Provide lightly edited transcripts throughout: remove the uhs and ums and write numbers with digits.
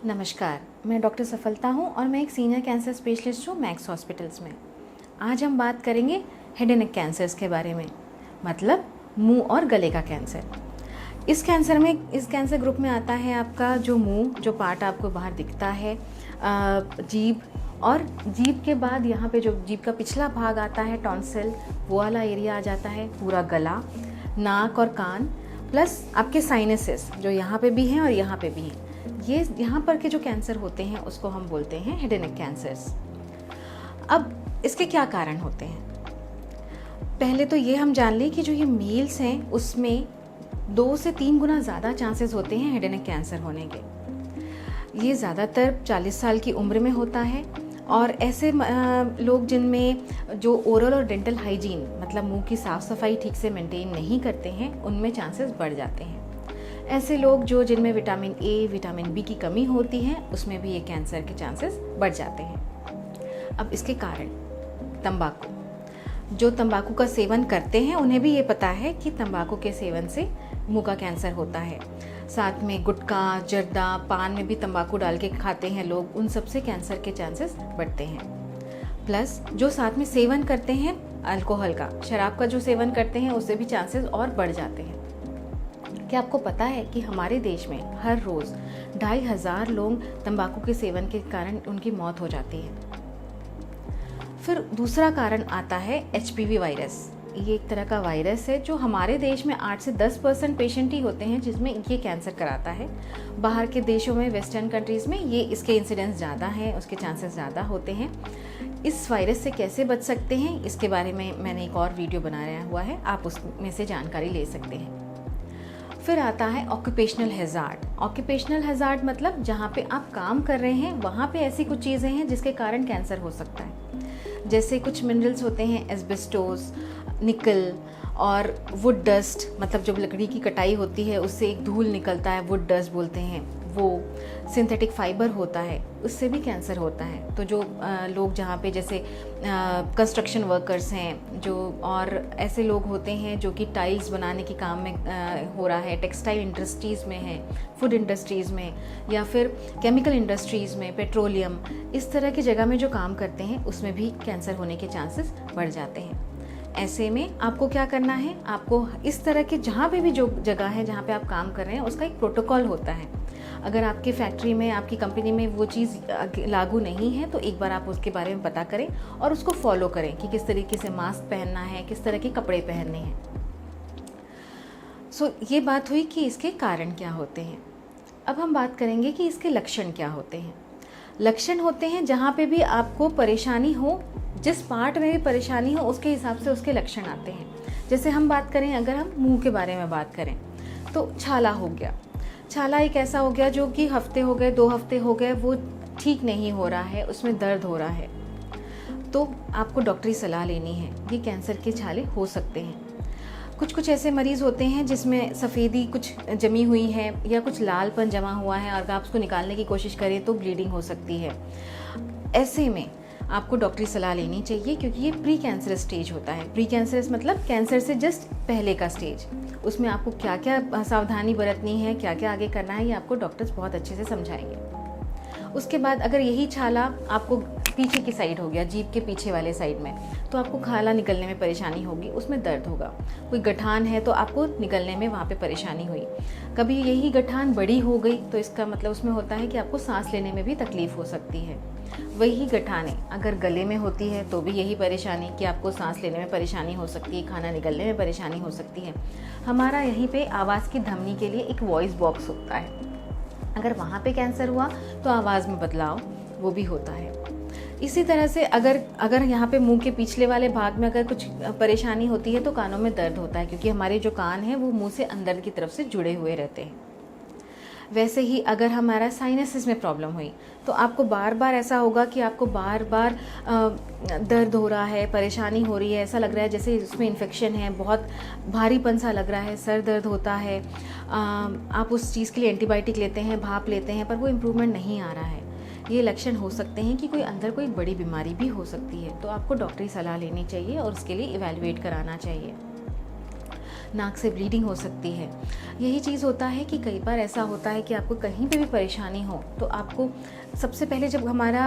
नमस्कार, मैं डॉक्टर सफलता हूं और मैं एक सीनियर कैंसर स्पेशलिस्ट हूं मैक्स हॉस्पिटल्स में। आज हम बात करेंगे हेड एंड नेक कैंसर्स के बारे में, मतलब मुंह और गले का कैंसर। इस कैंसर ग्रुप में आता है आपका जो मुंह, जो पार्ट आपको बाहर दिखता है, जीभ, और जीभ के बाद यहाँ पे जो जीभ का पिछला भाग आता है टॉन्सिल, वो वाला एरिया आ जाता है, पूरा गला, नाक और कान, प्लस आपके साइनसेस जो यहाँ पे भी हैं और यहाँ पे भी हैं। ये यहाँ पर के जो कैंसर होते हैं उसको हम बोलते हैं हेड एंड नेक कैंसर्स। अब इसके क्या कारण होते हैं? पहले तो ये हम जान लें कि जो ये मेल्स हैं उसमें 2 से 3 गुना ज़्यादा चांसेस होते हैं हेड एंड नेक कैंसर होने के। ये ज़्यादातर 40 साल की उम्र में होता है और ऐसे लोग जिनमें जो ओरल और डेंटल हाइजीन, मतलब मुंह की साफ़ सफाई ठीक से मेंटेन नहीं करते हैं, उनमें चांसेस बढ़ जाते हैं। ऐसे लोग जिनमें विटामिन ए, विटामिन बी की कमी होती है, उसमें भी ये कैंसर के चांसेस बढ़ जाते हैं। अब इसके कारण तंबाकू, जो तंबाकू का सेवन करते हैं उन्हें भी ये पता है कि तंबाकू के सेवन से मुंह का कैंसर होता है। साथ में गुटखा, जर्दा, पान में भी तंबाकू डाल के खाते हैं लोग, उन सब से कैंसर के चांसेस बढ़ते हैं। प्लस जो साथ में सेवन करते हैं अल्कोहल का, शराब का जो सेवन करते हैं, उससे भी चांसेस और बढ़ जाते हैं। क्या आपको पता है कि हमारे देश में हर रोज़ 2500 लोग तंबाकू के सेवन के कारण उनकी मौत हो जाती है। फिर दूसरा कारण आता है HPV वायरस। ये एक तरह का वायरस है जो हमारे देश में 8 से 10% पेशेंट ही होते हैं जिसमें ये कैंसर कराता है। बाहर के देशों में, वेस्टर्न कंट्रीज़ में ये इसके इंसिडेंस ज़्यादा हैं, उसके चांसेस ज़्यादा होते हैं। इस वायरस से कैसे बच सकते हैं, इसके बारे में मैंने एक और वीडियो बनाया हुआ है, आप उसमें से जानकारी ले सकते हैं। फिर आता है ऑक्यूपेशनल हैज़ार्ड। ऑक्यूपेशनल हैज़ार्ड मतलब जहाँ पे आप काम कर रहे हैं वहाँ पे ऐसी कुछ चीज़ें हैं जिसके कारण कैंसर हो सकता है। जैसे कुछ मिनरल्स होते हैं, एस्बेस्टोस, निकल और वुड डस्ट, मतलब जब लकड़ी की कटाई होती है उससे एक धूल निकलता है, वुड डस्ट बोलते हैं वो। सिंथेटिक फाइबर होता है, उससे भी कैंसर होता है। तो जो लोग जहाँ पे जैसे कंस्ट्रक्शन वर्कर्स हैं जो, और ऐसे लोग होते हैं जो कि टाइल्स बनाने के काम में हो रहा है, टेक्सटाइल इंडस्ट्रीज़ में है, फूड इंडस्ट्रीज़ में, या फिर केमिकल इंडस्ट्रीज़ में, पेट्रोलियम, इस तरह की जगह में जो काम करते हैं उसमें भी कैंसर होने के चांसेस बढ़ जाते हैं। ऐसे में आपको क्या करना है, आपको इस तरह के जहाँ पे भी जो जगह है जहाँ पे आप काम कर रहे हैं उसका एक प्रोटोकॉल होता है। अगर आपकी फैक्ट्री में, आपकी कंपनी में वो चीज़ लागू नहीं है तो एक बार आप उसके बारे में पता करें और उसको फॉलो करें कि किस तरीके से मास्क पहनना है, किस तरह के कपड़े पहनने हैं। ये बात हुई कि इसके कारण क्या होते हैं। अब हम बात करेंगे कि इसके लक्षण क्या होते हैं। लक्षण होते हैं जहाँ पे भी आपको परेशानी हो, जिस पार्ट में भी परेशानी हो उसके हिसाब से उसके लक्षण आते हैं। जैसे हम बात करें, अगर हम मुंह के बारे में बात करें तो छाला हो गया। छाला एक ऐसा हो गया जो कि हफ्ते हो गए, 2 हफ्ते हो गए, वो ठीक नहीं हो रहा है, उसमें दर्द हो रहा है, तो आपको डॉक्टरी सलाह लेनी है। ये कैंसर के छाले हो सकते हैं। कुछ ऐसे मरीज़ होते हैं जिसमें सफ़ेदी कुछ जमी हुई है या कुछ लालपन जमा हुआ है, और आप उसको निकालने की कोशिश करें तो ब्लीडिंग हो सकती है। ऐसे में आपको डॉक्टरी सलाह लेनी चाहिए क्योंकि ये प्री कैंसरस स्टेज होता है। प्री कैंसरस मतलब कैंसर से जस्ट पहले का स्टेज। उसमें आपको क्या क्या सावधानी बरतनी है, क्या क्या आगे करना है, ये आपको डॉक्टर्स बहुत अच्छे से समझाएंगे। उसके बाद अगर यही छाला आपको पीछे की साइड हो गया, जीभ के पीछे वाले साइड में, तो आपको खाला निकलने में परेशानी होगी, उसमें दर्द होगा। कोई गठान है तो आपको निकलने में वहाँ पे परेशानी हुई। कभी यही गठान बड़ी हो गई तो इसका मतलब उसमें होता है कि आपको सांस लेने में भी तकलीफ़ हो सकती है। वही गठाने अगर गले में होती है तो भी यही परेशानी कि आपको सांस लेने में परेशानी हो सकती है, खाना निकलने में परेशानी हो सकती है। हमारा यहीं पे आवाज़ की धमनी के लिए एक वॉइस बॉक्स होता है, अगर वहाँ पे कैंसर हुआ तो आवाज़ में बदलाव वो भी होता है। इसी तरह से अगर यहाँ पे मुंह के पिछले वाले भाग में अगर कुछ परेशानी होती है तो कानों में दर्द होता है, क्योंकि हमारे जो कान हैं वो मुंह से अंदर की तरफ से जुड़े हुए रहते हैं। वैसे ही अगर हमारा साइनसिस में प्रॉब्लम हुई तो आपको बार बार ऐसा होगा कि आपको बार बार दर्द हो रहा है, परेशानी हो रही है, ऐसा लग रहा है जैसे उसमें इन्फेक्शन है, बहुत भारीपन सा लग रहा है, सर दर्द होता है। आप उस चीज़ के लिए एंटीबायोटिक लेते हैं, भाप लेते हैं, पर वो इम्प्रूवमेंट नहीं आ रहा है। ये लक्षण हो सकते हैं कि कोई अंदर कोई बड़ी बीमारी भी हो सकती है, तो आपको डॉक्टरी सलाह लेनी चाहिए और उसके लिए इवैल्यूएट कराना चाहिए। नाक से ब्लीडिंग हो सकती है। यही चीज़ होता है कि कई बार ऐसा होता है कि आपको कहीं पे भी परेशानी हो तो आपको सबसे पहले जब हमारा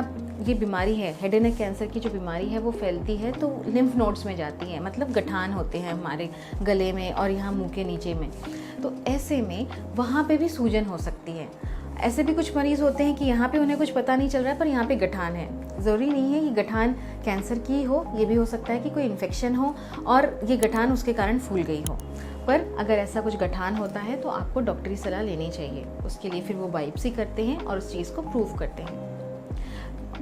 ये बीमारी है, हेड एंड नेक कैंसर की जो बीमारी है वो फैलती है तो लिम्फ नोड्स में जाती है, मतलब गठान होते हैं हमारे गले में और यहाँ मुंह के नीचे में। तो ऐसे में वहाँ पे भी सूजन हो सकती है। ऐसे भी कुछ मरीज़ होते हैं कि यहाँ पे उन्हें कुछ पता नहीं चल रहा है पर यहाँ पे गठान है। ज़रूरी नहीं है कि गठान कैंसर की हो, ये भी हो सकता है कि कोई इन्फेक्शन हो और ये गठान उसके कारण फूल गई हो। पर अगर ऐसा कुछ गठान होता है तो आपको डॉक्टरी सलाह लेनी चाहिए। उसके लिए फिर वो बायोप्सी करते हैं और उस चीज़ को प्रूव करते हैं।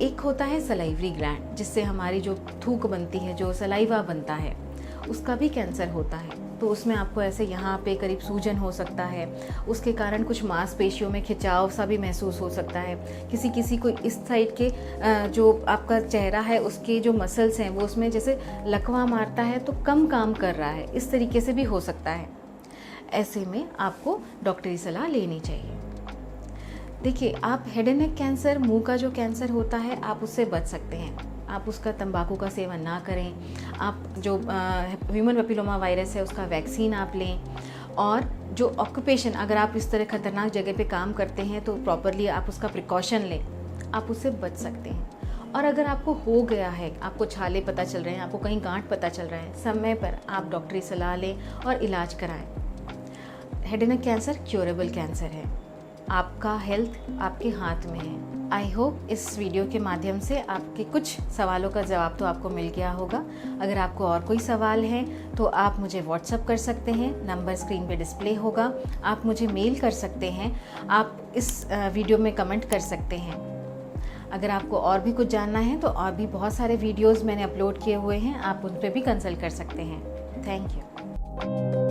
एक होता है सलाइवरी ग्लैंड, जिससे हमारी जो थूक बनती है, जो सलाइवा बनता है, उसका भी कैंसर होता है। तो उसमें आपको ऐसे यहाँ पे करीब सूजन हो सकता है, उसके कारण कुछ मांसपेशियों में खिंचाव सा भी महसूस हो सकता है। किसी किसी को इस साइड के जो आपका चेहरा है उसके जो मसल्स हैं वो उसमें जैसे लकवा मारता है तो कम काम कर रहा है, इस तरीके से भी हो सकता है। ऐसे में आपको डॉक्टरी सलाह लेनी चाहिए। देखिए, आप हेड एंड नेक कैंसर, मुंह का जो कैंसर होता है, आप उससे बच सकते हैं। आप उसका तंबाकू का सेवन ना करें, आप जो ह्यूमन पेपिलोमा वायरस है उसका वैक्सीन आप लें, और जो ऑक्यूपेशन, अगर आप इस तरह खतरनाक जगह पे काम करते हैं तो प्रॉपरली आप उसका प्रिकॉशन लें, आप उससे बच सकते हैं। और अगर आपको हो गया है, आपको छाले पता चल रहे हैं, आपको कहीं गांठ पता चल रहा है, समय पर आप डॉक्टरी सलाह लें और इलाज कराएं। Head and neck cancer curable cancer है। आपका हेल्थ आपके हाथ में है। आई होप इस वीडियो के माध्यम से आपके कुछ सवालों का जवाब तो आपको मिल गया होगा। अगर आपको और कोई सवाल है तो आप मुझे व्हाट्सअप कर सकते हैं, नंबर स्क्रीन पे डिस्प्ले होगा। आप मुझे मेल कर सकते हैं, आप इस वीडियो में कमेंट कर सकते हैं। अगर आपको और भी कुछ जानना है तो और भी बहुत सारे वीडियोज़ मैंने अपलोड किए हुए हैं, आप उन पर भी कंसल्ट कर सकते हैं। Thank you.